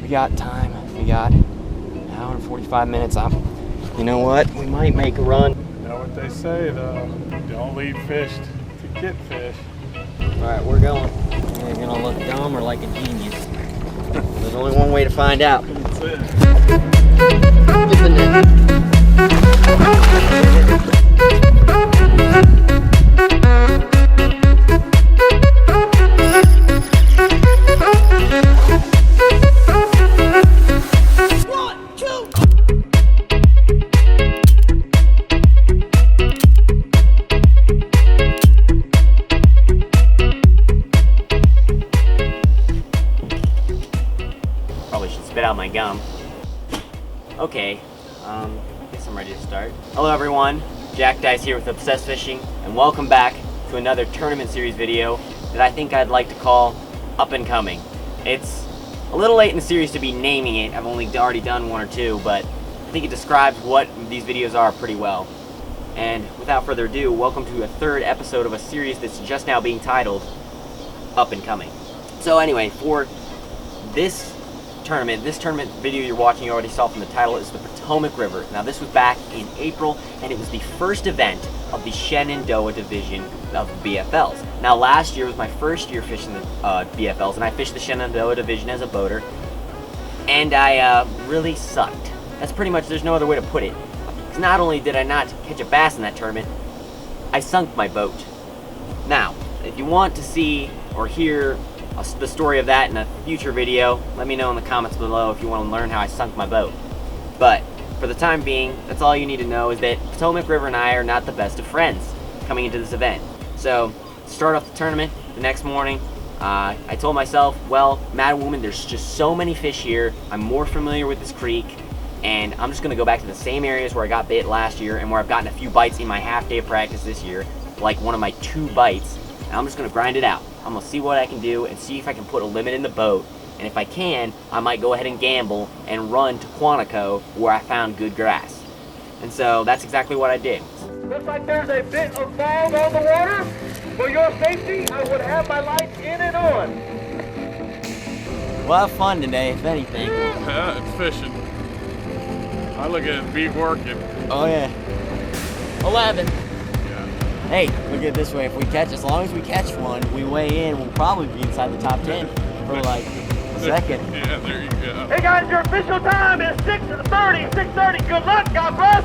We got time. We got an hour and 45 minutes. You know what? We might make a run. You know what they say though, don't leave fish to get fish. Alright, we're going. We're gonna look dumb or like a genius. There's only one way to find out. That's it. Get the net. Probably should spit out my gum. Okay, I guess I'm ready to start. Hello everyone, Jack Dice here with Obsessed Fishing, and welcome back to another tournament series video that I think I'd like to call Up and Coming. It's a little late in the series to be naming it. I've only already done one or two, but I think it describes what these videos are pretty well. And without further ado, welcome to a third episode of a series that's just now being titled Up and Coming. So anyway, for this tournament video you're watching, you already saw from the title, is the Potomac River. Now this was back in April, and it was the first event of the Shenandoah division of BFLs. Now last year was my first year fishing the BFLs, and I fished the Shenandoah division as a boater, and I really sucked. That's pretty much, there's no other way to put it. Because not only did I not catch a bass in that tournament, I sunk my boat. Now, if you want to see or hear the story of that in a future video, let me know in the comments below if you want to learn how I sunk my boat. But for the time being, that's all you need to know, is that Potomac River and I are not the best of friends coming into this event. So to start off the tournament the next morning, I told myself, well, Mad Woman, there's just so many fish here, I'm more familiar with this creek, and I'm just going to go back to the same areas where I got bit last year and where I've gotten a few bites in my half day of practice this year, like one of my 2 bites, and I'm just going to grind it out. I'm going to see what I can do and see if I can put a limit in the boat. And if I can, I might go ahead and gamble and run to Quantico where I found good grass. And so that's exactly what I did. Looks like there's a bit of fog on the water. For your safety, I would have my lights in and on. We'll have fun today, if anything. It's fishing. I look at it be working. Oh yeah. 11. Yeah. Hey, look at it this way. If we catch, as long as we catch one, we weigh in, we'll probably be inside the top 10 for like a second. Yeah, there you go. Hey guys, your official time is 6:30. 6:30. Good luck, God bless.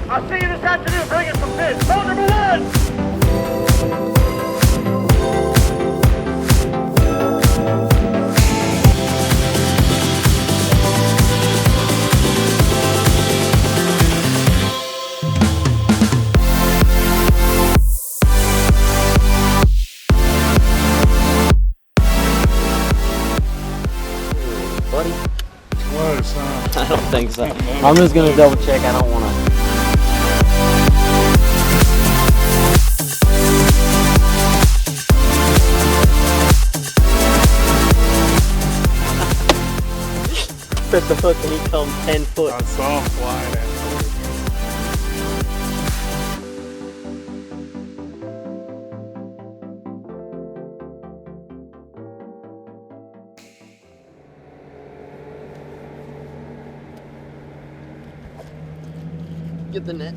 I'll see you this afternoon. Bring us some fish. Boat number 1. Buddy? Close, huh? I don't think so. I'm just gonna double check. I don't wanna. Put the hook and he comes 10 foot. I saw him flying at Get the net.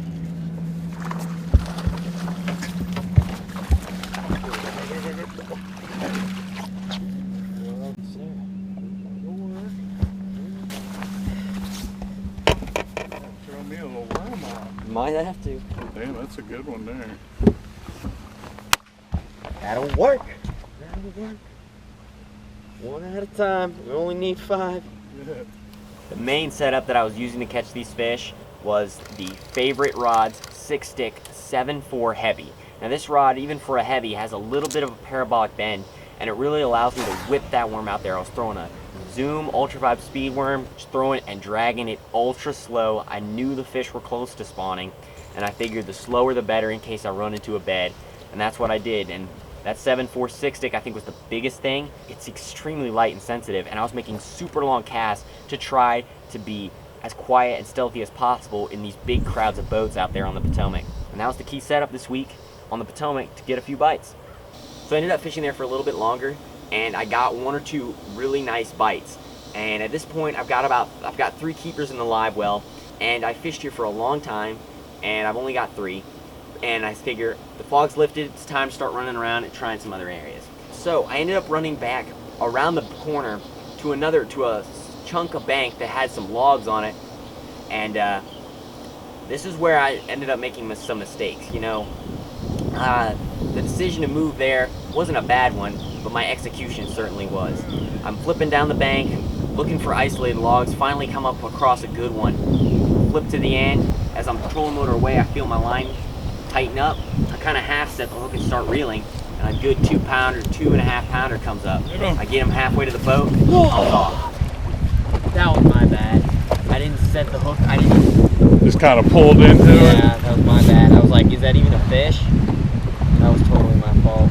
Throw me a little worm on. Might have to. Damn, that's a good one there. That'll work. That'll work. One at a time. We only need 5. Yeah. The main setup that I was using to catch these fish was the Favorite Rods 6-stick 7.4 heavy. Now this rod, even for a heavy, has a little bit of a parabolic bend, and it really allows me to whip that worm out there. I was throwing a Zoom Ultra Vibe speed worm, just throwing it and dragging it ultra slow. I knew the fish were close to spawning, and I figured the slower the better in case I run into a bed, and that's what I did. And that 7.4 6-stick I think was the biggest thing. It's extremely light and sensitive, and I was making super long casts to try to be as quiet and stealthy as possible in these big crowds of boats out there on the Potomac. And that was the key setup this week on the Potomac to get a few bites. So I ended up fishing there for a little bit longer, and I got 1 or 2 really nice bites. And at this point, I've got 3 keepers in the live well, and I fished here for a long time, and I've only got 3. And I figure the fog's lifted, it's time to start running around and trying some other areas. So I ended up running back around the corner to a chunk of bank that had some logs on it, and this is where I ended up making some mistakes. You know, the decision to move there wasn't a bad one, but my execution certainly was. I'm flipping down the bank, looking for isolated logs, finally come up across a good one, flip to the end. As I'm trolling motor away, I feel my line tighten up. I kind of half set the hook and start reeling, and a good 2-pounder, 2.5 pounder comes up. I get him halfway to the boat, I'm off. That was my bad. I didn't set the hook. I didn't. Just kind of pulled into it. Yeah, that was my bad. I was like, is that even a fish? That was totally my fault.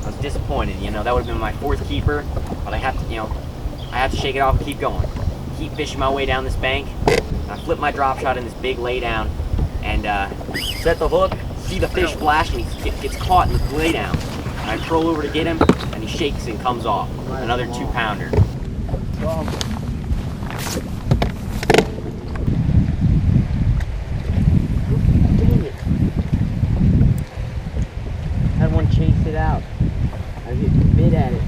I was disappointed. You know, that would have been my 4th keeper, but I have to shake it off and keep going. Keep fishing my way down this bank. And I flip my drop shot in this big laydown and set the hook, see the fish flash, and he gets caught in the laydown. And I troll over to get him, and he shakes and comes off. Another 2-pounder. Had one chase it out. I get bit at it.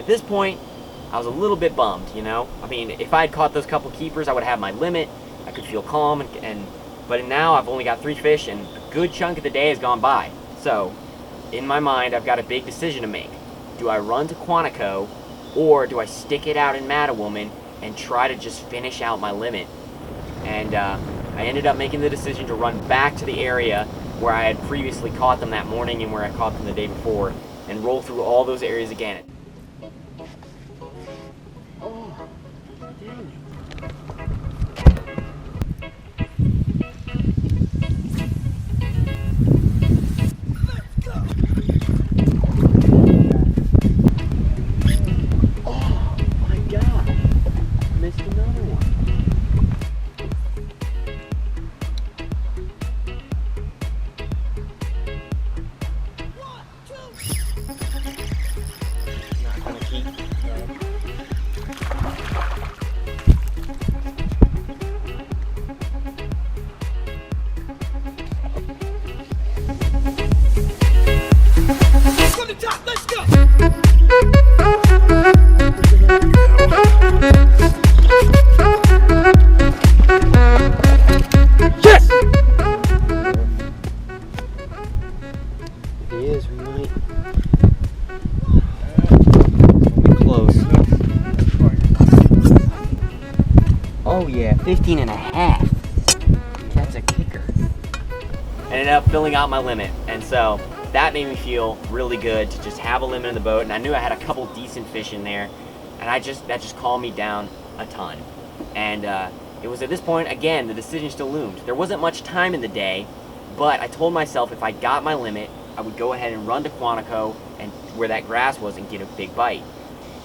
At this point, I was a little bit bummed, you know? I mean, if I had caught those couple keepers, I would have my limit. I could feel calm, but now I've only got 3 fish, and a good chunk of the day has gone by. So, in my mind, I've got a big decision to make. Do I run to Quantico, or do I stick it out in Mattawoman and try to just finish out my limit? And I ended up making the decision to run back to the area where I had previously caught them that morning and where I caught them the day before, and roll through all those areas again. Oh, dang it. Oh yeah, 15.5. That's a kicker. Ended up filling out my limit, and so that made me feel really good to just have a limit in the boat, and I knew I had a couple decent fish in there, and that just calmed me down a ton. And it was at this point, again, the decision still loomed. There wasn't much time in the day, but I told myself if I got my limit, I would go ahead and run to Quantico and where that grass was and get a big bite.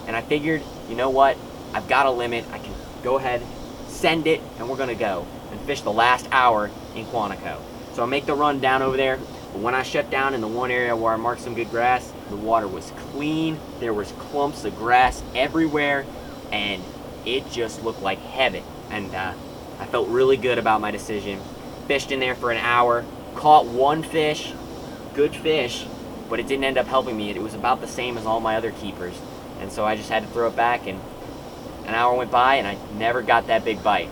And I figured, you know what, I've got a limit, I can go ahead, send it, and we're gonna go and fish the last hour in Quantico. So I make the run down over there, but when I shut down in the one area where I marked some good grass, the water was clean, there was clumps of grass everywhere, and it just looked like heaven. And I felt really good about my decision. Fished in there for an hour, caught one fish, good fish, but it didn't end up helping me. It was about the same as all my other keepers. And so I just had to throw it back, and an hour went by and I never got that big bite.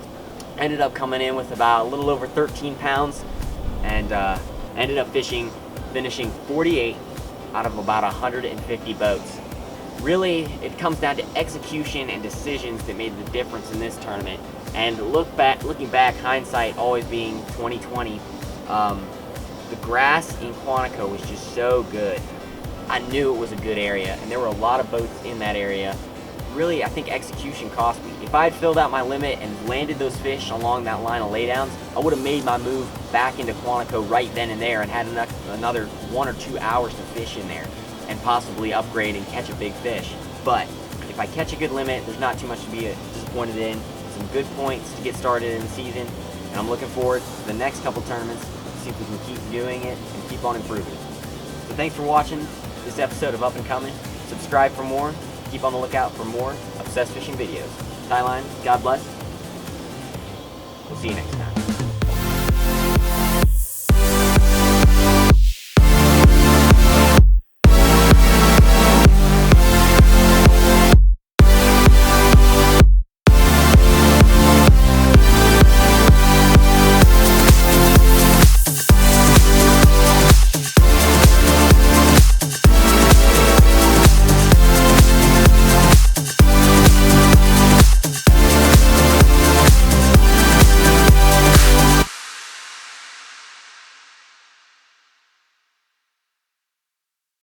Ended up coming in with about a little over 13 pounds and ended up finishing 48 out of about 150 boats. Really, it comes down to execution and decisions that made the difference in this tournament. And looking back, hindsight always being 20/20, the grass in Quantico was just so good. I knew it was a good area, and there were a lot of boats in that area. Really, I think execution cost me. If I had filled out my limit and landed those fish along that line of laydowns, I would have made my move back into Quantico right then and there and had another 1 or 2 hours to fish in there and possibly upgrade and catch a big fish. But if I catch a good limit, there's not too much to be disappointed in. Some good points to get started in the season, and I'm looking forward to the next couple tournaments to see if we can keep doing it and keep on improving. So thanks for watching this episode of Up and Coming. Subscribe for more, keep on the lookout for more obsessed fishing videos. Tie line, God bless. We'll see you next time.